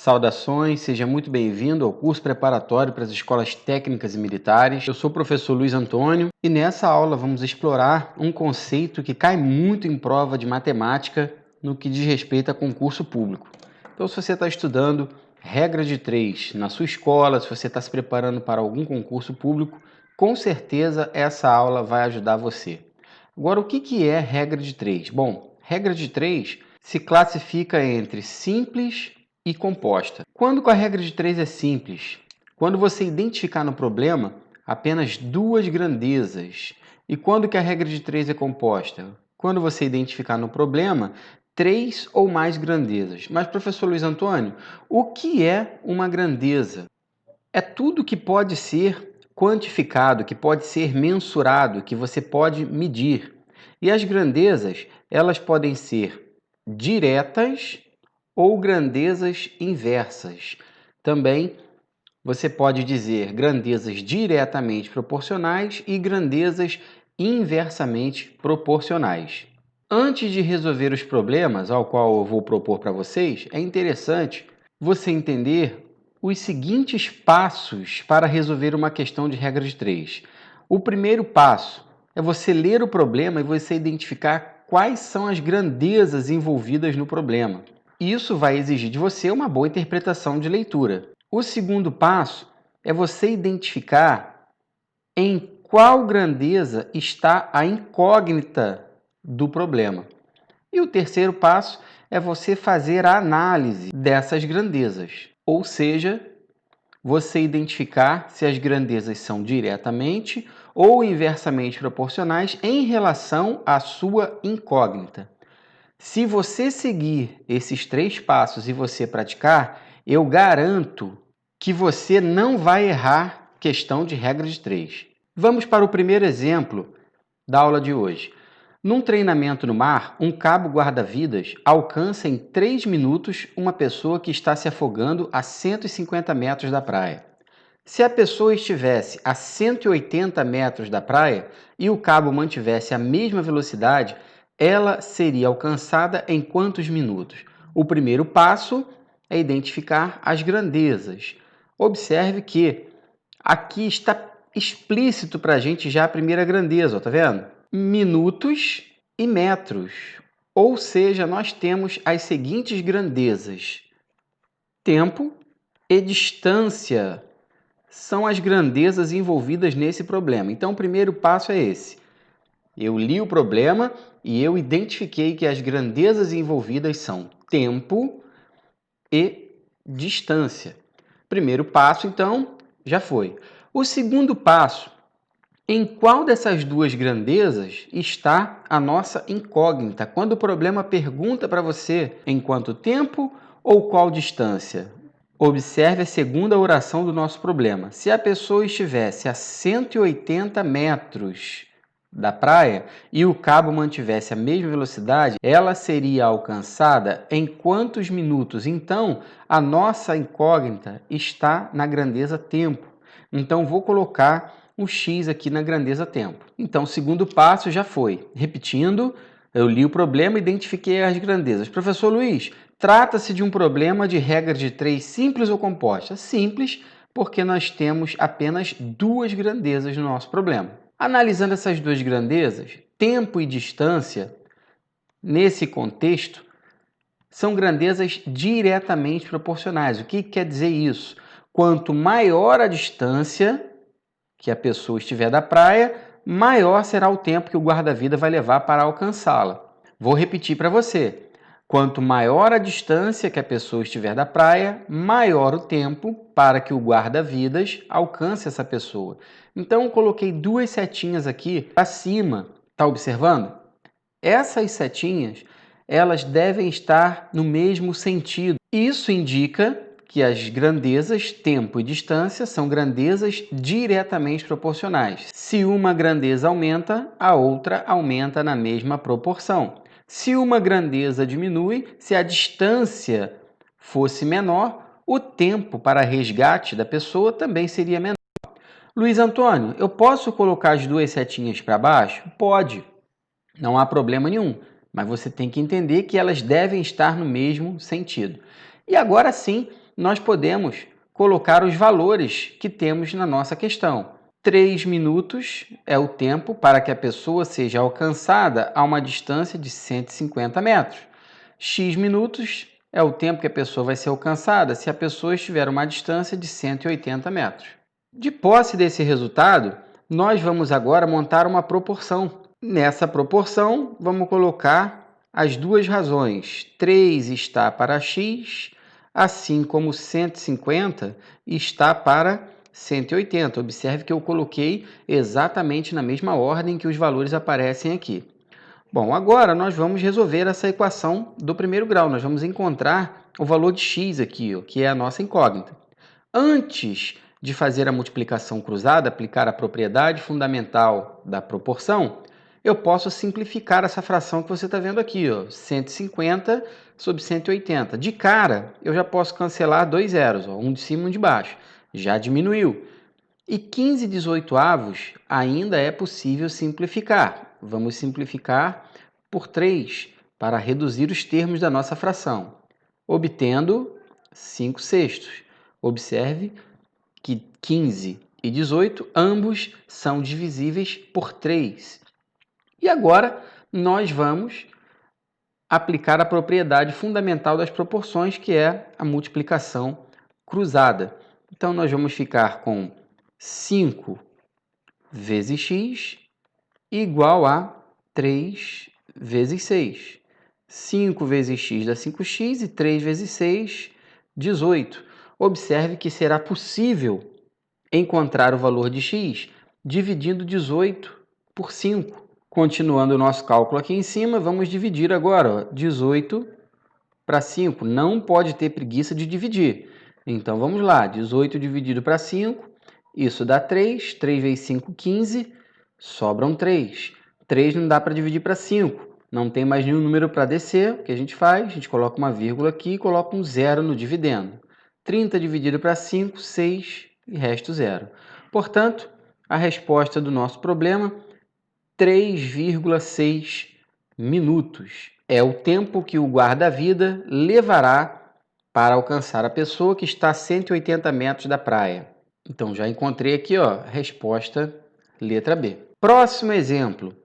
Saudações, seja muito bem-vindo ao curso preparatório para as escolas técnicas e militares. Eu sou o professor Luiz Antônio e nessa aula vamos explorar um conceito que cai muito em prova de matemática no que diz respeito a concurso público. Então, se você está estudando regra de 3 na sua escola, se você está se preparando para algum concurso público, com certeza essa aula vai ajudar você. Agora, o que é regra de 3? Bom, regra de 3 se classifica entre simples e composta. Quando que a regra de 3 é simples? Quando você identificar no problema apenas duas grandezas. E quando que a regra de 3 é composta? Quando você identificar no problema 3 ou mais grandezas. Mas, professor Luiz Antônio, o que é uma grandeza? É tudo que pode ser quantificado, que pode ser mensurado, que você pode medir. E as grandezas, elas podem ser diretas ou grandezas inversas. Também você pode dizer grandezas diretamente proporcionais e grandezas inversamente proporcionais. Antes de resolver os problemas ao qual eu vou propor para vocês, é interessante você entender os seguintes passos para resolver uma questão de regra de 3. O primeiro passo é você ler o problema e você identificar quais são as grandezas envolvidas no problema. Isso vai exigir de você uma boa interpretação de leitura. O segundo passo é você identificar em qual grandeza está a incógnita do problema. E o terceiro passo é você fazer a análise dessas grandezas, ou seja, você identificar se as grandezas são diretamente ou inversamente proporcionais em relação à sua incógnita. Se você seguir esses 3 passos e você praticar, eu garanto que você não vai errar questão de regra de 3. Vamos para o primeiro exemplo da aula de hoje. Num treinamento no mar, um cabo guarda-vidas alcança em 3 minutos uma pessoa que está se afogando a 150 metros da praia. Se a pessoa estivesse a 180 metros da praia e o cabo mantivesse a mesma velocidade, ela seria alcançada em quantos minutos? O primeiro passo é identificar as grandezas. Observe que aqui está explícito para a gente já a primeira grandeza, tá vendo? Minutos e metros. Ou seja, nós temos as seguintes grandezas: tempo e distância. São as grandezas envolvidas nesse problema. Então, o primeiro passo é esse. Eu li o problema e eu identifiquei que as grandezas envolvidas são tempo e distância. Primeiro passo, então, já foi. O segundo passo, em qual dessas duas grandezas está a nossa incógnita? Quando o problema pergunta para você em quanto tempo ou qual distância? Observe a segunda oração do nosso problema. Se a pessoa estivesse a 180 metros da praia e o cabo mantivesse a mesma velocidade, ela seria alcançada em quantos minutos? Então, a nossa incógnita está na grandeza tempo. Então, vou colocar um X aqui na grandeza tempo. Então, o segundo passo já foi. Repetindo, eu li o problema e identifiquei as grandezas. Professor Luiz, trata-se de um problema de regra de 3 simples ou composta? Simples, porque nós temos apenas duas grandezas no nosso problema. Analisando essas duas grandezas, tempo e distância, nesse contexto, são grandezas diretamente proporcionais. O que quer dizer isso? Quanto maior a distância que a pessoa estiver da praia, maior será o tempo que o guarda-vida vai levar para alcançá-la. Vou repetir para você. Quanto maior a distância que a pessoa estiver da praia, maior o tempo para que o guarda-vidas alcance essa pessoa. Então, eu coloquei duas setinhas aqui para cima. Está observando? Essas setinhas, elas devem estar no mesmo sentido. Isso indica que as grandezas, tempo e distância, são grandezas diretamente proporcionais. Se uma grandeza aumenta, a outra aumenta na mesma proporção. Se uma grandeza diminui, se a distância fosse menor, o tempo para resgate da pessoa também seria menor. Luiz Antônio, eu posso colocar as duas setinhas para baixo? Pode, não há problema nenhum, mas você tem que entender que elas devem estar no mesmo sentido. E agora sim, nós podemos colocar os valores que temos na nossa questão. 3 minutos é o tempo para que a pessoa seja alcançada a uma distância de 150 metros. X minutos é o tempo que a pessoa vai ser alcançada se a pessoa estiver a uma distância de 180 metros. De posse desse resultado, nós vamos agora montar uma proporção. Nessa proporção, vamos colocar as duas razões. 3 está para x, assim como 150 está para 180. Observe que eu coloquei exatamente na mesma ordem que os valores aparecem aqui. Bom, agora nós vamos resolver essa equação do primeiro grau. Nós vamos encontrar o valor de x aqui, que é a nossa incógnita. Antes de fazer a multiplicação cruzada, aplicar a propriedade fundamental da proporção, eu posso simplificar essa fração que você está vendo aqui, 150 sobre 180. De cara, eu já posso cancelar dois zeros, um de cima e um de baixo. Já diminuiu. E 15/18 ainda é possível simplificar. Vamos simplificar por 3 para reduzir os termos da nossa fração, obtendo 5/6. Observe que 15 e 18, ambos são divisíveis por 3. E agora nós vamos aplicar a propriedade fundamental das proporções, que é a multiplicação cruzada. Então, nós vamos ficar com 5 vezes x igual a 3 vezes 6. 5 vezes x dá 5x e 3 vezes 6, 18. Observe que será possível encontrar o valor de x dividindo 18 por 5. Continuando o nosso cálculo aqui em cima, vamos dividir agora, 18 para 5. Não pode ter preguiça de dividir. Então, vamos lá, 18 dividido para 5, isso dá 3. 3 vezes 5, 15, sobram 3. 3 não dá para dividir para 5. Não tem mais nenhum número para descer. O que a gente faz? A gente coloca uma vírgula aqui e coloca um zero no dividendo. 30 dividido para 5, 6 e resto zero. Portanto, a resposta do nosso problema, 3,6 minutos. É o tempo que o guarda-vida levará para alcançar a pessoa que está a 180 metros da praia. Então, já encontrei aqui, resposta letra B. Próximo exemplo.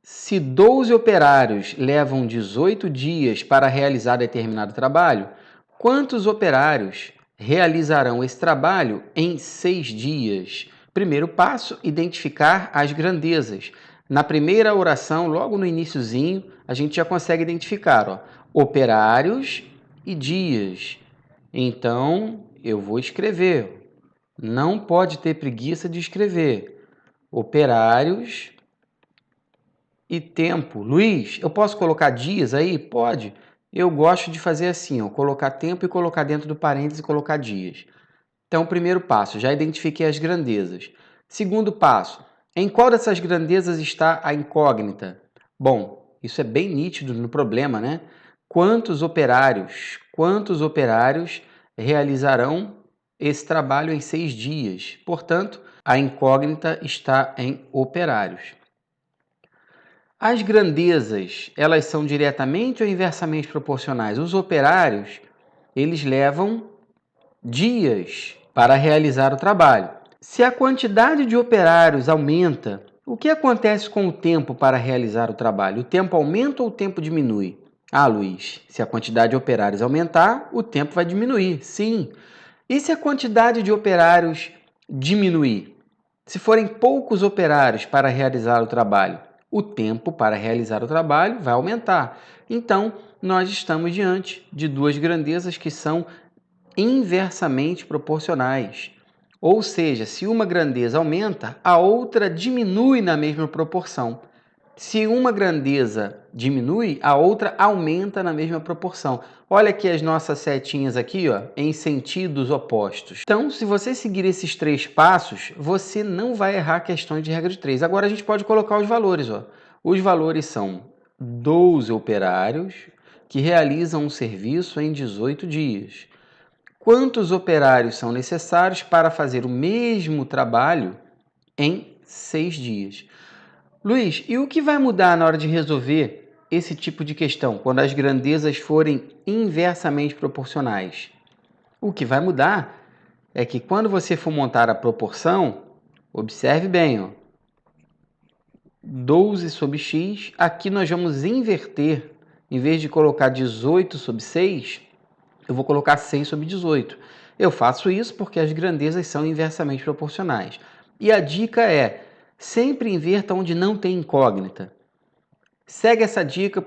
Se 12 operários levam 18 dias para realizar determinado trabalho, quantos operários realizarão esse trabalho em 6 dias? Primeiro passo, identificar as grandezas. Na primeira oração, logo no iniciozinho, a gente já consegue identificar, operários e dias. Então, eu vou escrever. Não pode ter preguiça de escrever. Operários e tempo. Luiz, eu posso colocar dias aí? Pode. Eu gosto de fazer assim, colocar tempo e colocar dentro do parênteses e colocar dias. Então, primeiro passo, já identifiquei as grandezas. Segundo passo, em qual dessas grandezas está a incógnita? Bom, isso é bem nítido no problema, né? Quantos operários realizarão esse trabalho em 6 dias? Portanto, a incógnita está em operários. As grandezas, elas são diretamente ou inversamente proporcionais? Os operários, eles levam dias para realizar o trabalho. Se a quantidade de operários aumenta, o que acontece com o tempo para realizar o trabalho? O tempo aumenta ou o tempo diminui? Ah, Luiz, se a quantidade de operários aumentar, o tempo vai diminuir, sim. E se a quantidade de operários diminuir? Se forem poucos operários para realizar o trabalho, o tempo para realizar o trabalho vai aumentar. Então, nós estamos diante de duas grandezas que são inversamente proporcionais. Ou seja, se uma grandeza aumenta, a outra diminui na mesma proporção. Se uma grandeza diminui, a outra aumenta na mesma proporção. Olha aqui as nossas setinhas aqui, em sentidos opostos. Então, se você seguir esses 3 passos, você não vai errar questões de regra de 3. Agora a gente pode colocar os valores. Os valores são 12 operários que realizam um serviço em 18 dias. Quantos operários são necessários para fazer o mesmo trabalho em 6 dias? Luiz, e o que vai mudar na hora de resolver esse tipo de questão, quando as grandezas forem inversamente proporcionais? O que vai mudar é que quando você for montar a proporção, observe bem, ó, 12 sobre x, aqui nós vamos inverter. Em vez de colocar 18 sobre 6, eu vou colocar 6 sobre 18. Eu faço isso porque as grandezas são inversamente proporcionais. E a dica é, sempre inverta onde não tem incógnita. Segue essa dica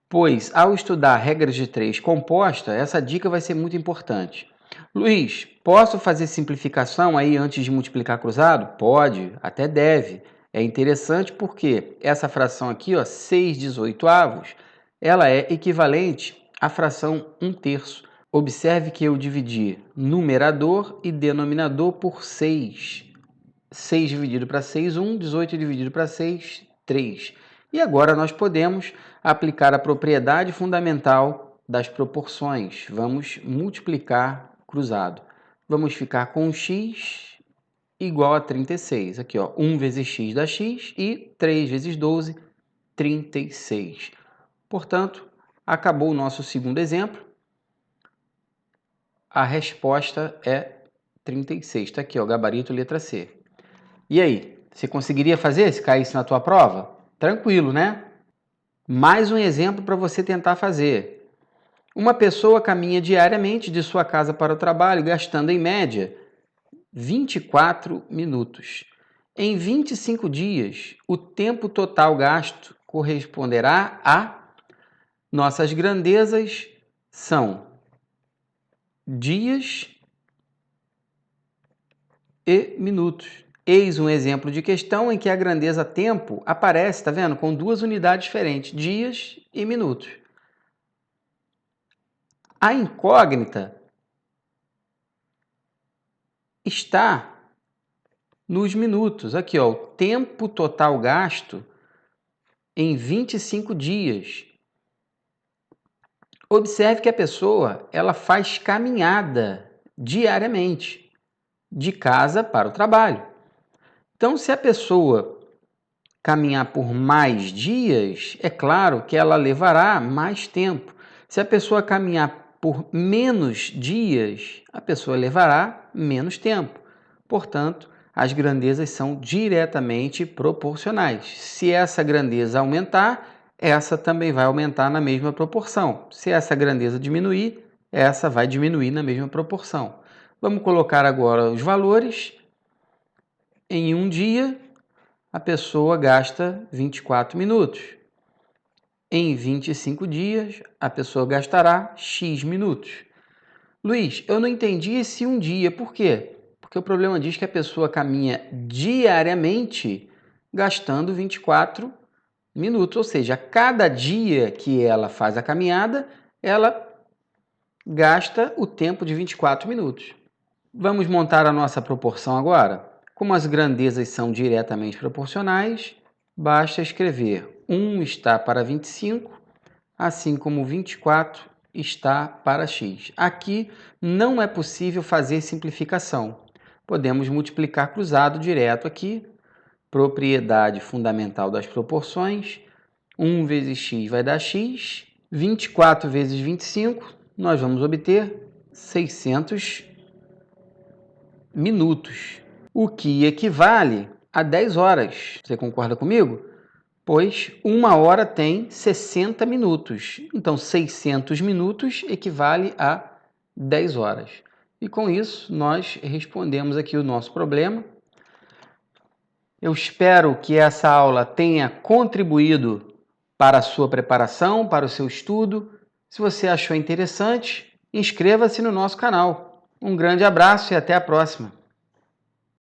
pois, ao estudar regras de 3 composta, essa dica vai ser muito importante. Luiz, posso fazer simplificação aí antes de multiplicar cruzado? Pode, até deve. É interessante porque essa fração aqui, ó, 6/18, ela é equivalente à fração 1/3. Observe que eu dividi numerador e denominador por 6. 6 dividido para 6, 1. 18 dividido para 6, 3. E agora nós podemos aplicar a propriedade fundamental das proporções. Vamos multiplicar cruzado. Vamos ficar com x igual a 36. Aqui, ó, 1 vezes x dá x e 3 vezes 12, 36. Portanto, acabou o nosso segundo exemplo. A resposta é 36. Está aqui, ó, gabarito letra C. E aí, você conseguiria fazer se caísse na tua prova? Tranquilo, né? Mais um exemplo para você tentar fazer. Uma pessoa caminha diariamente de sua casa para o trabalho, gastando em média 24 minutos. Em 25 dias, o tempo total gasto corresponderá a... Nossas grandezas são dias e minutos. Eis um exemplo de questão em que a grandeza tempo aparece, tá vendo? Com duas unidades diferentes, dias e minutos. A incógnita está nos minutos. Aqui, ó, o tempo total gasto em 25 dias. Observe que a pessoa, ela faz caminhada diariamente, de casa para o trabalho. Então, se a pessoa caminhar por mais dias, é claro que ela levará mais tempo. Se a pessoa caminhar por menos dias, a pessoa levará menos tempo. Portanto, as grandezas são diretamente proporcionais. Se essa grandeza aumentar, essa também vai aumentar na mesma proporção. Se essa grandeza diminuir, essa vai diminuir na mesma proporção. Vamos colocar agora os valores. Em um dia, a pessoa gasta 24 minutos. Em 25 dias, a pessoa gastará X minutos. Luiz, eu não entendi esse um dia. Por quê? Porque o problema diz que a pessoa caminha diariamente gastando 24 minutos. Ou seja, cada dia que ela faz a caminhada, ela gasta o tempo de 24 minutos. Vamos montar a nossa proporção agora? Como as grandezas são diretamente proporcionais, basta escrever 1 está para 25, assim como 24 está para x. Aqui não é possível fazer simplificação. Podemos multiplicar cruzado direto aqui. Propriedade fundamental das proporções. 1 vezes x vai dar x. 24 vezes 25, nós vamos obter 600 minutos, o que equivale a 10 horas. Você concorda comigo? Pois uma hora tem 60 minutos. Então, 600 minutos equivale a 10 horas. E com isso, nós respondemos aqui o nosso problema. Eu espero que essa aula tenha contribuído para a sua preparação, para o seu estudo. Se você achou interessante, inscreva-se no nosso canal. Um grande abraço e até a próxima!